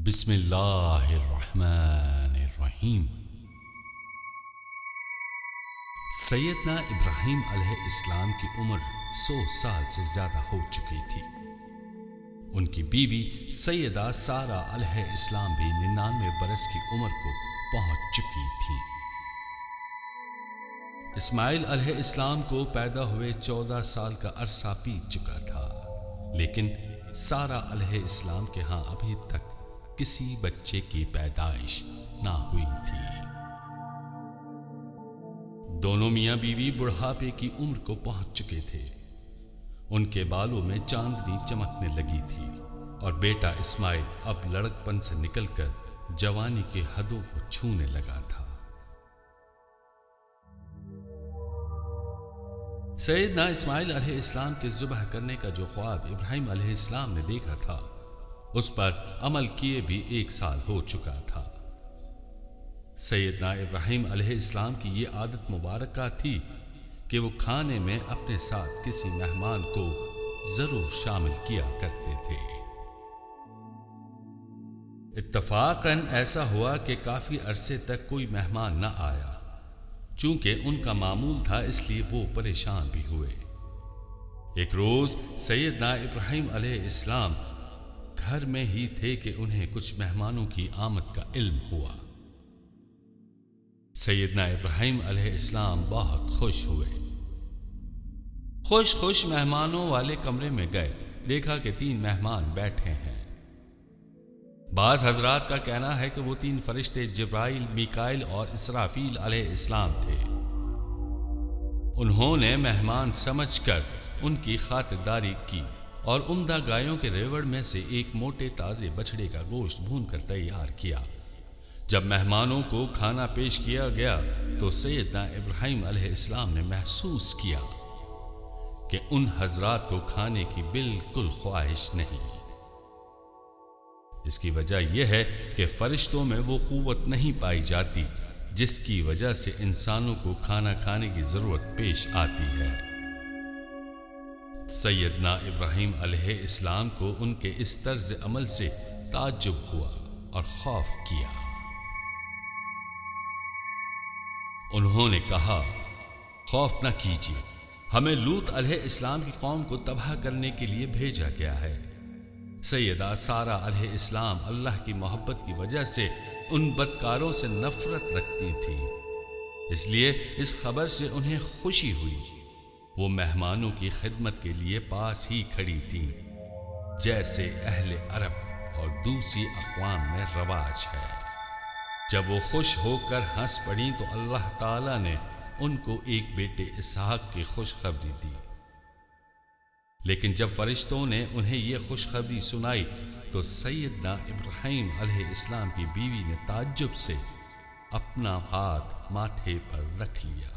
بسم اللہ الرحمن الرحیم۔ سیدنا ابراہیم علیہ السلام کی عمر 100 سال سے زیادہ ہو چکی تھی۔ ان کی بیوی سیدہ سارہ علیہ السلام بھی 99 برس کی عمر کو پہنچ چکی تھی۔ اسماعیل علیہ السلام کو پیدا ہوئے 14 سال کا عرصہ بیت چکا تھا، لیکن سارہ علیہ السلام کے ہاں ابھی تک کسی بچے کی پیدائش نہ ہوئی تھی۔ دونوں میاں بیوی بڑھاپے کی عمر کو پہنچ چکے تھے۔ ان کے بالوں میں چاندنی چمکنے لگی تھی اور بیٹا اسماعیل اب لڑکپن سے نکل کر جوانی کی حدوں کو چھونے لگا تھا۔ سیدنا اسماعیل علیہ السلام کے ذبح کرنے کا جو خواب ابراہیم علیہ السلام نے دیکھا تھا، اس پر عمل کیے بھی 1 سال ہو چکا تھا۔ سیدنا ابراہیم علیہ السلام کی یہ عادت مبارکہ تھی کہ وہ کھانے میں اپنے ساتھ کسی مہمان کو ضرور شامل کیا کرتے تھے۔ اتفاقاً ایسا ہوا کہ کافی عرصے تک کوئی مہمان نہ آیا۔ چونکہ ان کا معمول تھا، اس لیے وہ پریشان بھی ہوئے۔ ایک روز سیدنا ابراہیم علیہ السلام گھر میں ہی تھے کہ انہیں کچھ مہمانوں کی آمد کا علم ہوا۔ سیدنا ابراہیم علیہ السلام بہت خوش ہوئے۔ خوش مہمانوں والے کمرے میں گئے، دیکھا کہ 3 مہمان بیٹھے ہیں۔ بعض حضرات کا کہنا ہے کہ وہ 3 فرشتے جبرائیل، میکائیل اور اسرافیل علیہ السلام تھے۔ انہوں نے مہمان سمجھ کر ان کی خاطرداری کی اور عمدہ گایوں کے ریوڑ میں سے ایک موٹے تازے بچھڑے کا گوشت بھون کر تیار کیا۔ جب مہمانوں کو کھانا پیش کیا گیا تو سیدنا ابراہیم علیہ السلام نے محسوس کیا کہ ان حضرات کو کھانے کی بالکل خواہش نہیں۔ اس کی وجہ یہ ہے کہ فرشتوں میں وہ قوت نہیں پائی جاتی جس کی وجہ سے انسانوں کو کھانا کھانے کی ضرورت پیش آتی ہے۔ سیدنا ابراہیم علیہ السلام کو ان کے اس طرز عمل سے تعجب ہوا اور خوف کیا۔ انہوں نے کہا، خوف نہ کیجیے، ہمیں لوط علیہ السلام کی قوم کو تباہ کرنے کے لیے بھیجا گیا ہے۔ سیدہ سارہ علیہ السلام اللہ کی محبت کی وجہ سے ان بدکاروں سے نفرت رکھتی تھیں، اس لیے اس خبر سے انہیں خوشی ہوئی۔ وہ مہمانوں کی خدمت کے لیے پاس ہی کھڑی تھیں، جیسے اہل عرب اور دوسری اقوام میں رواج ہے۔ جب وہ خوش ہو کر ہنس پڑیں تو اللہ تعالیٰ نے ان کو ایک بیٹے اسحاق کی خوشخبری دی۔ لیکن جب فرشتوں نے انہیں یہ خوشخبری سنائی تو سیدنا ابراہیم علیہ السلام کی بیوی نے تعجب سے اپنا ہاتھ ماتھے پر رکھ لیا،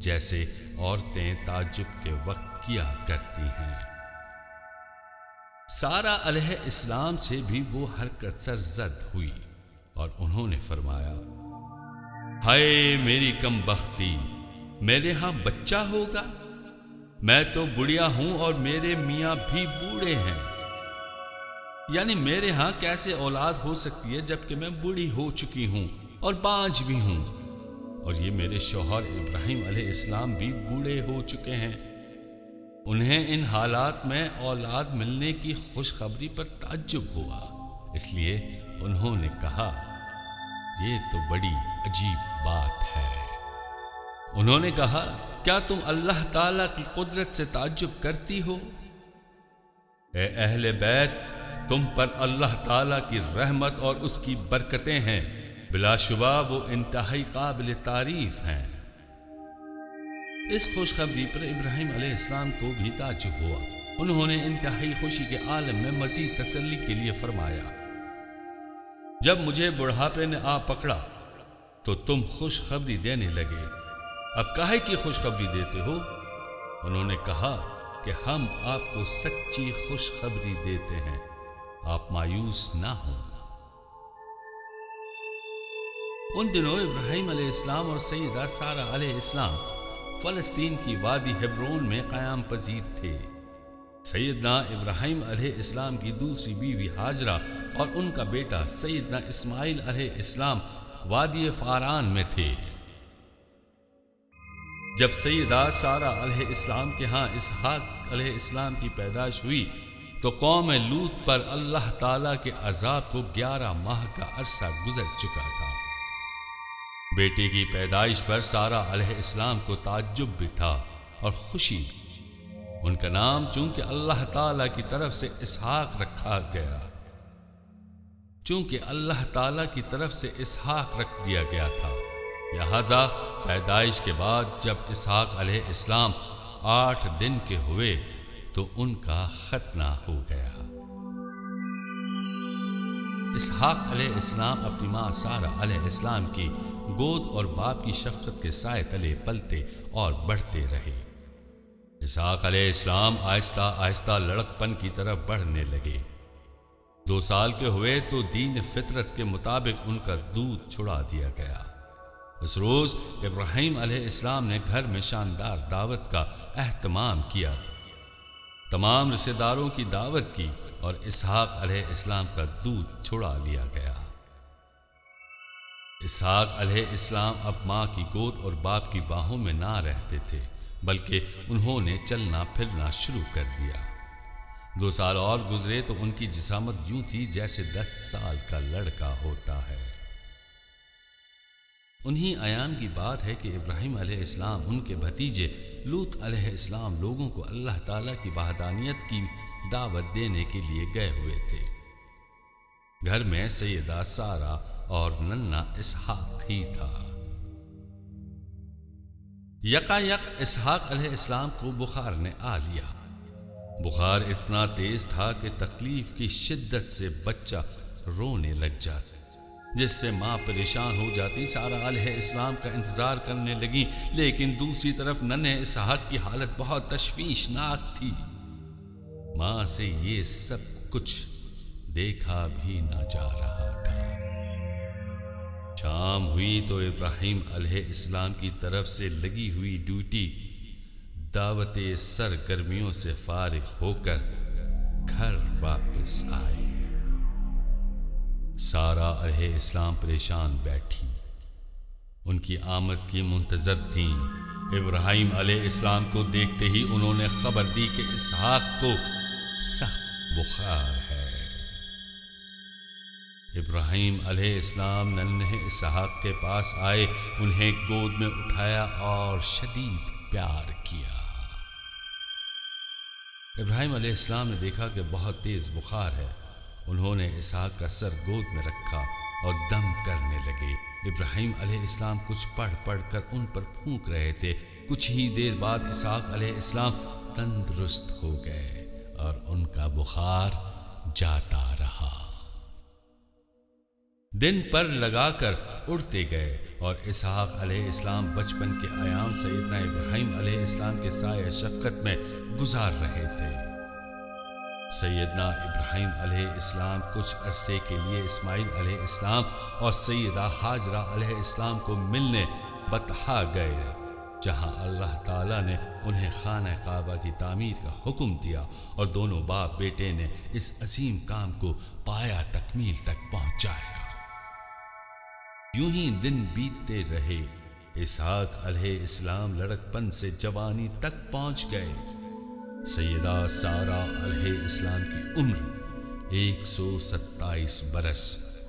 جیسے عورتیں تعجب کے وقت کیا کرتی ہیں۔ سارہ علیہ السلام سے بھی وہ حرکت سرزد ہوئی اور انہوں نے فرمایا، ہائے میری کم بختی، میرے ہاں بچہ ہوگا؟ میں تو بڑھیا ہوں اور میرے میاں بھی بوڑھے ہیں، یعنی میرے ہاں کیسے اولاد ہو سکتی ہے جبکہ میں بوڑھی ہو چکی ہوں اور بانجھ بھی ہوں، اور یہ میرے شوہر ابراہیم علیہ السلام بھی بوڑھے ہو چکے ہیں۔ انہیں ان حالات میں اولاد ملنے کی خوشخبری پر تعجب ہوا، اس لیے انہوں نے کہا، یہ تو بڑی عجیب بات ہے۔ انہوں نے کہا، کیا تم اللہ تعالیٰ کی قدرت سے تعجب کرتی ہو؟ اے اہل بیت، تم پر اللہ تعالیٰ کی رحمت اور اس کی برکتیں ہیں، بلا شبہ وہ انتہائی قابل تعریف ہیں۔ اس خوشخبری پر ابراہیم علیہ السلام کو بھی تعجب ہوا۔ انہوں نے انتہائی خوشی کے عالم میں مزید تسلی کے لیے فرمایا، جب مجھے بڑھاپے نے آ پکڑا تو تم خوشخبری دینے لگے، اب کاہے کی خوشخبری دیتے ہو؟ انہوں نے کہا کہ ہم آپ کو سچی خوشخبری دیتے ہیں، آپ مایوس نہ ہوں۔ ان دنوں ابراہیم علیہ السلام اور سیدہ سارہ علیہ السلام فلسطین کی وادی ہبرون میں قیام پذیر تھے۔ سیدنا ابراہیم علیہ السلام کی دوسری بیوی ہاجرہ اور ان کا بیٹا سیدنا اسماعیل علیہ السلام وادی فاران میں تھے۔ جب سیدہ سارہ علیہ السلام کے ہاں اسحاق علیہ السلام کی پیدائش ہوئی تو قوم لوط پر اللہ تعالیٰ کے عذاب کو 11 ماہ کا عرصہ گزر چکا تھا۔ بیٹے کی پیدائش پر سارہ علیہ السلام کو تعجب بھی تھا اور خوشی بھی۔ ان کا نام چونکہ اللہ تعالیٰ کی طرف سے اسحاق رکھا گیا، چونکہ اللہ تعالیٰ کی طرف سے اسحاق رکھ دیا گیا تھا، لہذا پیدائش کے بعد جب اسحاق علیہ السلام 8 دن کے ہوئے تو ان کا ختنہ ہو گیا۔ اسحاق علیہ السلام اپنی ماں سارہ علیہ السلام کی گود اور باپ کی شفقت کے سائے تلے پلتے اور بڑھتے رہے۔ اسحاق علیہ السلام آہستہ آہستہ لڑکپن کی طرف بڑھنے لگے۔ 2 سال کے ہوئے تو دین فطرت کے مطابق ان کا دودھ چھڑا دیا گیا۔ اس روز ابراہیم علیہ السلام نے گھر میں شاندار دعوت کا اہتمام کیا، تمام رشتہ داروں کی دعوت کی اور اسحاق علیہ السلام کا دودھ چھڑا لیا گیا۔ اسحاق علیہ السلام اب ماں کی گود اور باپ کی باہوں میں نہ رہتے تھے، بلکہ انہوں نے چلنا پھرنا شروع کر دیا۔ 2 سال اور گزرے تو ان کی جسامت یوں تھی جیسے 10 سال کا لڑکا ہوتا ہے۔ انہی ایام کی بات ہے کہ ابراہیم علیہ السلام ان کے بھتیجے لوط علیہ السلام لوگوں کو اللہ تعالیٰ کی وحدانیت کی دعوت دینے کے لیے گئے ہوئے تھے۔ گھر میں سیدہ سارہ اور ننھا اسحاق ہی تھا۔ یکایک اسحاق علیہ السلام کو بخار نے آ لیا۔ بخار اتنا تیز تھا کہ تکلیف کی شدت سے بچہ رونے لگ جاتا، جس سے ماں پریشان ہو جاتی۔ سارہ علیہ السلام کا انتظار کرنے لگی، لیکن دوسری طرف ننھے اسحاق کی حالت بہت تشویشناک تھی۔ ماں سے یہ سب کچھ دیکھا بھی نہ جا رہا تھا۔ شام ہوئی تو ابراہیم علیہ السلام کی طرف سے لگی ہوئی ڈیوٹی دعوت سرگرمیوں سے فارغ ہو کر گھر واپس آئے۔ سارہ علیہ السلام پریشان بیٹھی، ان کی آمد کی منتظر تھیں۔ ابراہیم علیہ السلام کو دیکھتے ہی انہوں نے خبر دی کہ اسحاق کو سخت بخار ہے۔ ابراہیم علیہ السلام ننھے اسحاق کے پاس آئے، انہیں گود میں اٹھایا اور شدید پیار کیا۔ ابراہیم علیہ السلام نے دیکھا کہ بہت تیز بخار ہے۔ انہوں نے اسحاق کا سر گود میں رکھا اور دم کرنے لگے۔ ابراہیم علیہ السلام کچھ پڑھ پڑھ کر ان پر پھونک رہے تھے۔ کچھ ہی دیر بعد اسحاق علیہ السلام تندرست ہو گئے اور ان کا بخار جاتا رہا۔ دن پر لگا کر اڑتے گئے اور اسحاق علیہ السلام بچپن کے ایام سیدنا ابراہیم علیہ السلام کے سایہ شفقت میں گزار رہے تھے۔ سیدنا ابراہیم علیہ السلام کچھ عرصے کے لیے اسماعیل علیہ السلام اور سیدہ ہاجرہ علیہ السلام کو ملنے بطحا گئے، جہاں اللہ تعالیٰ نے انہیں خانہ کعبہ کی تعمیر کا حکم دیا اور دونوں باپ بیٹے نے اس عظیم کام کو پایا تکمیل تک پہنچایا۔ یوں ہی دن بیتتے رہے۔ اسحاق علیہ السلام لڑکپن سے جوانی تک پہنچ گئے۔ سیدہ سارہ علیہ السلام کی عمر 127 برس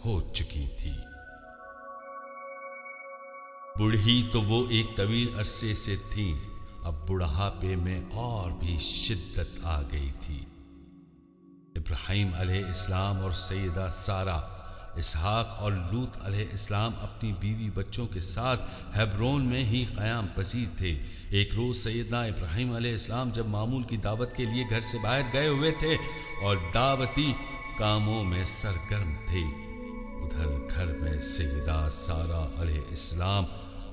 ہو چکی تھی۔ بوڑھی تو وہ ایک طویل عرصے سے تھیں، اب بڑھاپے میں اور بھی شدت آ گئی تھی۔ ابراہیم علیہ السلام اور سیدہ سارہ، اسحاق اور لوط علیہ السلام اپنی بیوی بچوں کے ساتھ ہیبرون میں ہی قیام پذیر تھے۔ ایک روز سیدنا ابراہیم علیہ السلام جب معمول کی دعوت کے لیے گھر سے باہر گئے ہوئے تھے اور دعوتی کاموں میں سرگرم تھے، ادھر گھر میں سیدہ سارہ علیہ السلام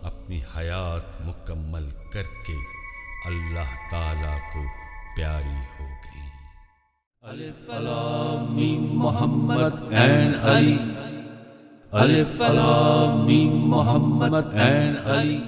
اپنی حیات مکمل کر کے اللہ تعالیٰ کو پیاری ہو گئی۔ الف لام میم محمد عین علی، الف لام میم محمد عین علی۔